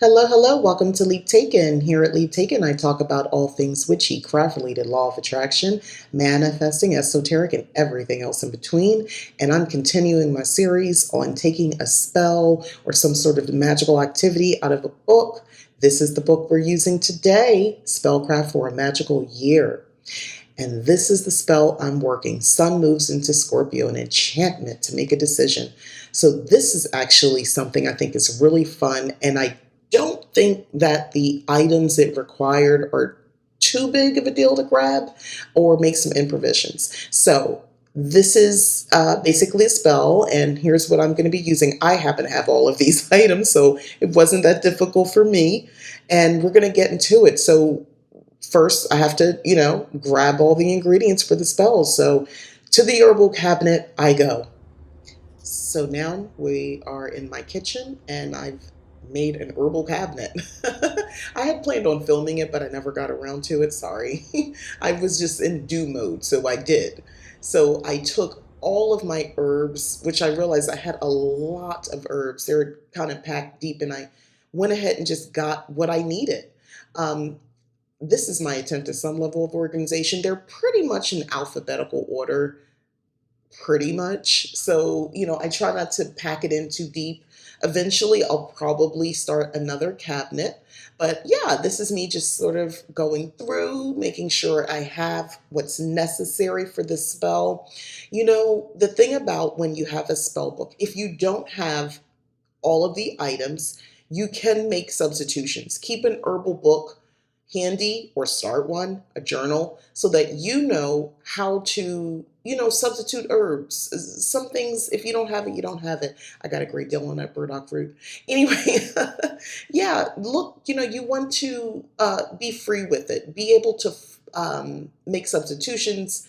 Hello, hello. Welcome to Leap Taken. Here at Leap Taken, I talk about all things witchy, craft related, law of attraction, manifesting, esoteric, and everything else in between. And I'm continuing my series on taking a spell or some sort of magical activity out of a book. This is the book we're using today, Spellcraft for a Magical Year. And this is the spell I'm working. Sun moves into Scorpio, an enchantment to make a decision. So this is actually something I think is really fun, and I don't think that the items it required are too big of a deal to grab or make some improvisations. So this is basically a spell, and here's what I'm going to be using. I happen to have all of these items, so it wasn't that difficult for me, and we're going to get into it. So first I have to, grab all the ingredients for the spell. So to the herbal cabinet I go. So now we are in my kitchen and I've made an herbal cabinet. I had planned on filming it, but I never got around to it. Sorry. I was just in do mode, so I did. So I took all of my herbs, which I realized I had a lot of herbs. They're kind of packed deep, and I went ahead and just got what I needed. Um, this is my attempt at some level of organization. They're pretty much in alphabetical order, pretty much. So, I try not to pack it in too deep. Eventually, I'll probably start another cabinet. But yeah, this is me just sort of going through, making sure I have what's necessary for this spell. The thing about when you have a spell book, if you don't have all of the items, you can make substitutions. Keep an herbal book handy or start one, a journal, so that you know how to, substitute herbs. Some things, if you don't have it, you don't have it. I got a great deal on that burdock root. Anyway, yeah, look, you want to be free with it, be able to make substitutions.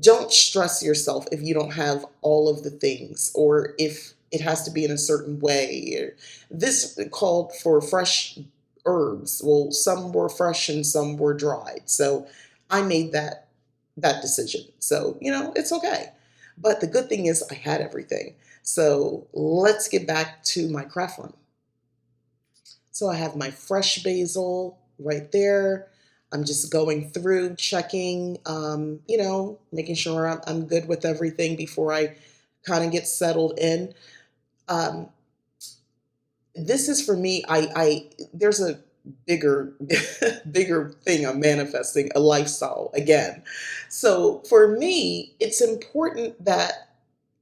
Don't stress yourself if you don't have all of the things or if it has to be in a certain way. This called for fresh herbs. Well, some were fresh and some were dried. So I made that decision. So, it's okay. But the good thing is I had everything. So let's get back to my craft room. So I have my fresh basil right there. I'm just going through, checking, making sure I'm good with everything before I kind of get settled in. Um, this is for me. I there's a bigger, bigger thing I'm manifesting, a lifestyle again. So for me, it's important that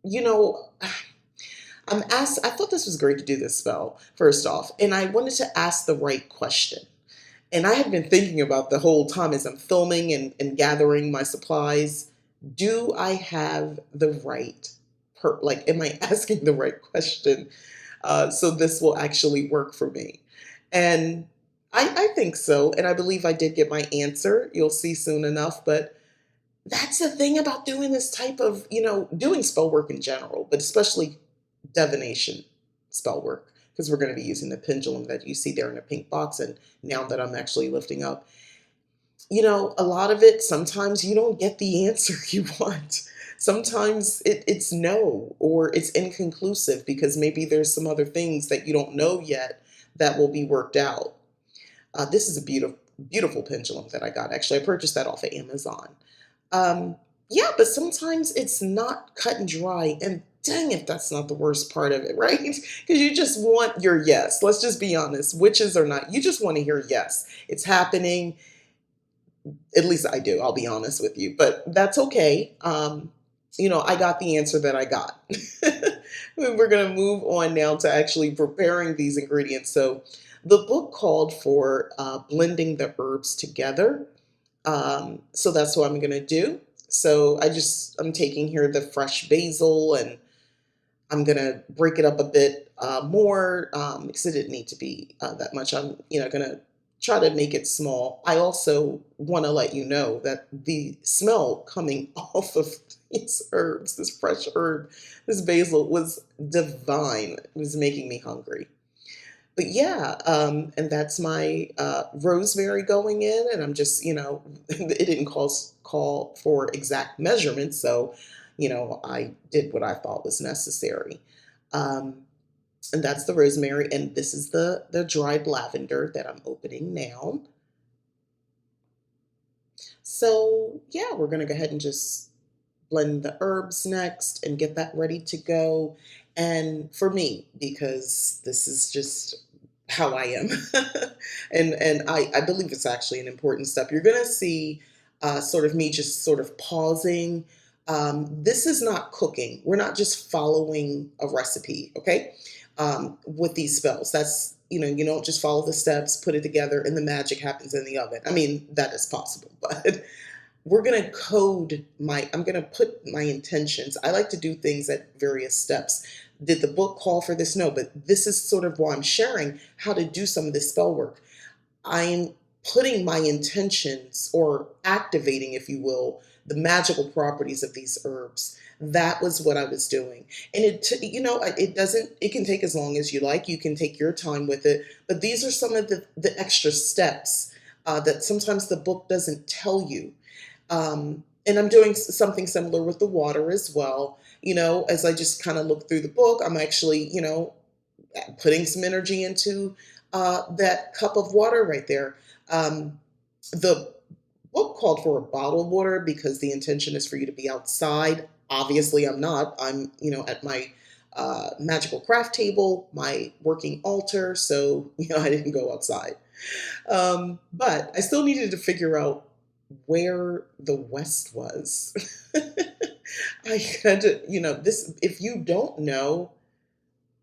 you know I'm asked. I thought this was great to do this spell first off, and I wanted to ask the right question. And I had been thinking about the whole time as I'm filming and gathering my supplies. Do I have the right like, am I asking the right question? So this will actually work for me. And I think so. And I believe I did get my answer. You'll see soon enough. But that's the thing about doing this type of, doing spell work in general, but especially divination spell work, because we're going to be using the pendulum that you see there in the pink box. And now that I'm actually lifting up, a lot of it, sometimes you don't get the answer you want. Sometimes it's no, or it's inconclusive because maybe there's some other things that you don't know yet that will be worked out. This is a beautiful, beautiful pendulum that I got. Actually, I purchased that off of Amazon. Um, yeah, but sometimes it's not cut and dry. And dang if that's not the worst part of it, right? Because you just want your yes. Let's just be honest. Witches or not, you just want to hear yes. It's happening. At least I do, I'll be honest with you. But that's okay. I got the answer that I got. We're going to move on now to actually preparing these ingredients. So the book called for blending the herbs together. So that's what I'm going to do. So I'm taking here the fresh basil, and I'm going to break it up a bit more because it didn't need to be that much. I'm, going to try to make it small. I also want to let you know that the smell coming off of these herbs, this fresh herb, this basil, was divine. It was making me hungry. But yeah, and that's my rosemary going in, and I'm just, it didn't call for exact measurements, so I did what I thought was necessary. Um, And that's the rosemary. And this is the dried lavender that I'm opening now. So yeah, we're gonna go ahead and just blend the herbs next and get that ready to go. And for me, because this is just how I am, and I believe it's actually an important step. You're gonna see sort of me just sort of pausing. This is not cooking. We're not just following a recipe, okay? With these spells, that's you don't just follow the steps, put it together, and the magic happens in the oven. I mean, that is possible, but we're going to code my I'm going to put my intentions. I like to do things at various steps. Did the book call for this? No, but this is sort of why I'm sharing how to do some of this spell work. I'm putting my intentions, or activating, if you will, the magical properties of these herbs. That was what I was doing. And it doesn't, it can take as long as you like. You can take your time with it. But these are some of the extra steps that sometimes the book doesn't tell you. And I'm doing something similar with the water as well. As I just kind of look through the book, I'm actually, putting some energy into that cup of water right there. The book called for a bottled water because the intention is for you to be outside. Obviously, I'm not. I'm, at my magical craft table, my working altar. So, I didn't go outside. But I still needed to figure out where the West was. I had to, this, if you don't know,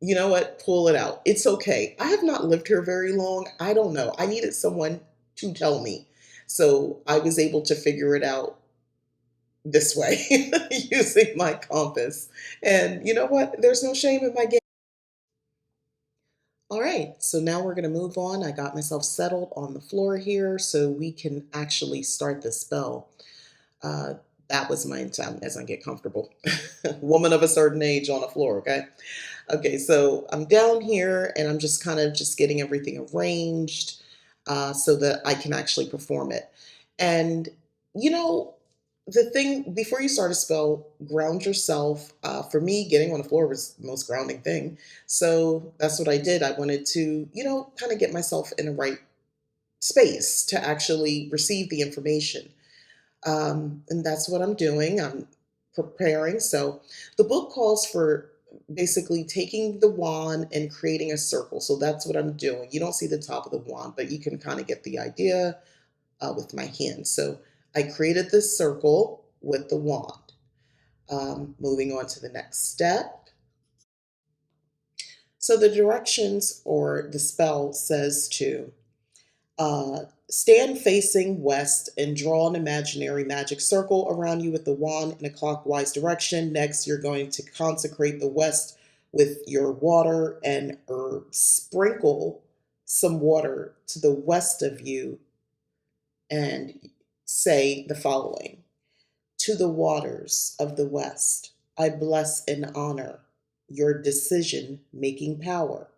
you know what, pull it out. It's okay. I have not lived here very long. I don't know. I needed someone to tell me. So I was able to figure it out this way using my compass. And you know what? There's no shame in my game. All right, so now we're going to move on. I got myself settled on the floor here so we can actually start the spell. Uh, that was my intent as I get comfortable. Woman of a certain age on the floor, okay? Okay, so I'm down here and I'm just kind of just getting everything arranged so that I can actually perform it. And you know, the thing before you start a spell, ground yourself. For me, getting on the floor was the most grounding thing. So that's what I did. I wanted to, kind of get myself in the right space to actually receive the information. And that's what I'm doing. I'm preparing. So the book calls for basically taking the wand and creating a circle. So that's what I'm doing. You don't see the top of the wand, but you can kind of get the idea with my hand. So I created this circle with the wand. Moving on to the next step. So the directions or the spell says to stand facing west and draw an imaginary magic circle around you with the wand in a clockwise direction. Next, you're going to consecrate the west with your water and herbs. Sprinkle some water to the west of you and say the following: to the waters of the west, I bless and honor your decision making power.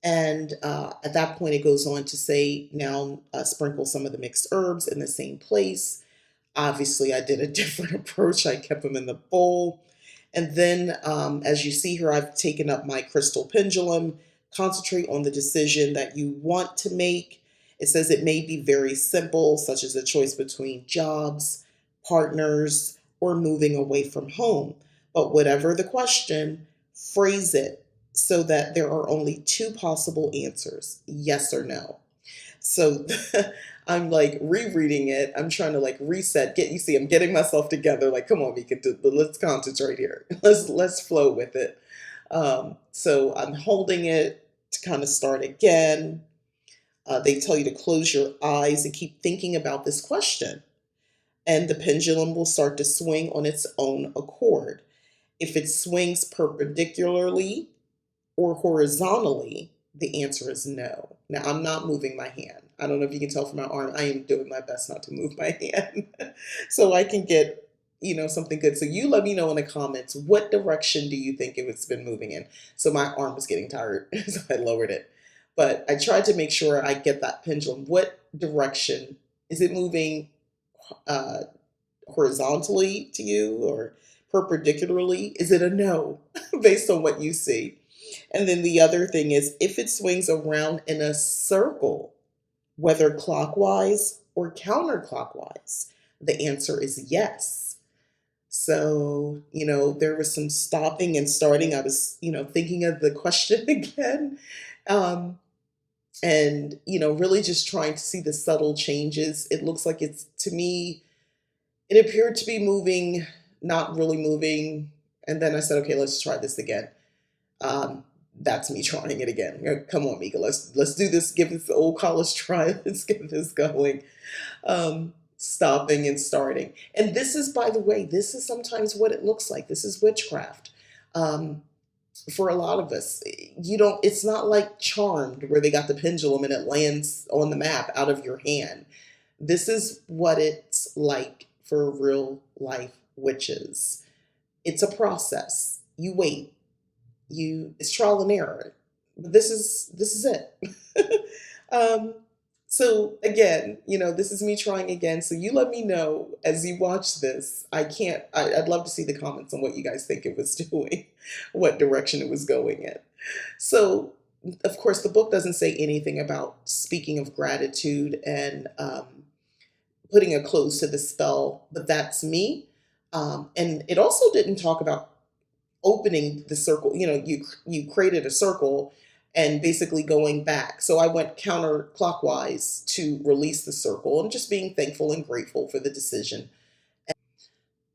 And at that point, it goes on to say, now sprinkle some of the mixed herbs in the same place. Obviously, I did a different approach. I kept them in the bowl. And then, as you see here, I've taken up my crystal pendulum. Concentrate on the decision that you want to make. It says it may be very simple, such as a choice between jobs, partners, or moving away from home. But whatever the question, phrase it so that there are only two possible answers: yes or no. So I'm like rereading it. I'm trying to like reset. You see, I'm getting myself together. Like, come on, we can do. Let's concentrate here. Let's flow with it. So I'm holding it to kind of start again. They tell you to close your eyes and keep thinking about this question, and the pendulum will start to swing on its own accord. If it swings perpendicularly or horizontally, the answer is no. Now, I'm not moving my hand. I don't know if you can tell from my arm, I am doing my best not to move my hand so I can get, something good. So you let me know in the comments, what direction do you think it's been moving in? So my arm was getting tired, so I lowered it. But I tried to make sure I get that pendulum. What direction is it moving? Uh, Horizontally to you or perpendicularly? Is it a no based on what you see? And then the other thing is if it swings around in a circle, whether clockwise or counterclockwise, the answer is yes. So, there was some stopping and starting. I was, thinking of the question again. Um, and, really just trying to see the subtle changes. It looks like it's, to me, it appeared to be moving, not really moving. And then I said, okay, let's try this again. Um, that's me trying it again. Come on, Mika, let's do this. Give this the old college try. Let's get this going. Stopping and starting. And this is, by the way, this is sometimes what it looks like. This is witchcraft. Um, for a lot of us, you don't. It's not like Charmed where they got the pendulum and it lands on the map out of your hand. This is what it's like for real life witches. It's a process. You wait, it's trial and error, but this is it. um so again, this is me trying again, so you let me know as you watch this. I'd love to see the comments on what you guys think it was doing, what direction it was going in. So of course the book doesn't say anything about speaking of gratitude and putting a close to the spell, but that's me. And it also didn't talk about opening the circle. You created a circle and basically going back. So I went counterclockwise to release the circle and just being thankful and grateful for the decision.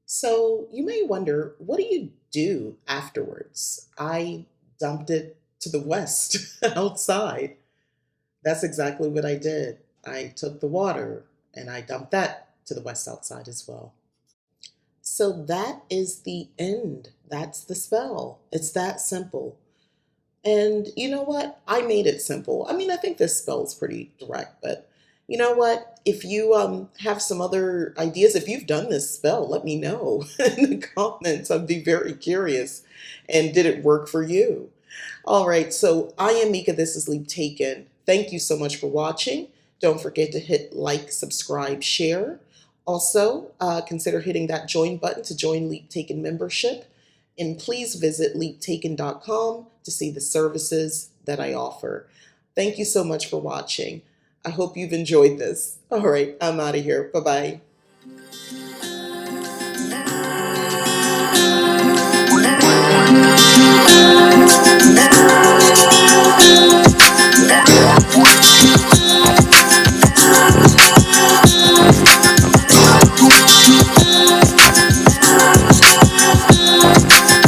So you may wonder, what do you do afterwards? I dumped it to the west outside. That's exactly what I did. I took the water and I dumped that to the west outside as well. So that is the end. That's the spell. It's that simple. And you know what? I made it simple. I mean, I think this spell is pretty direct, but you know what? If you have some other ideas, if you've done this spell, let me know in the comments. I'd be very curious. And did it work for you? All right, so I am Mika. This is Leap Taken. Thank you so much for watching. Don't forget to hit like, subscribe, share. Also, consider hitting that join button to join Leap Taken membership. And please visit leaptaken.com to see the services that I offer. Thank you so much for watching. I hope you've enjoyed this. All right, I'm out of here. Bye-bye.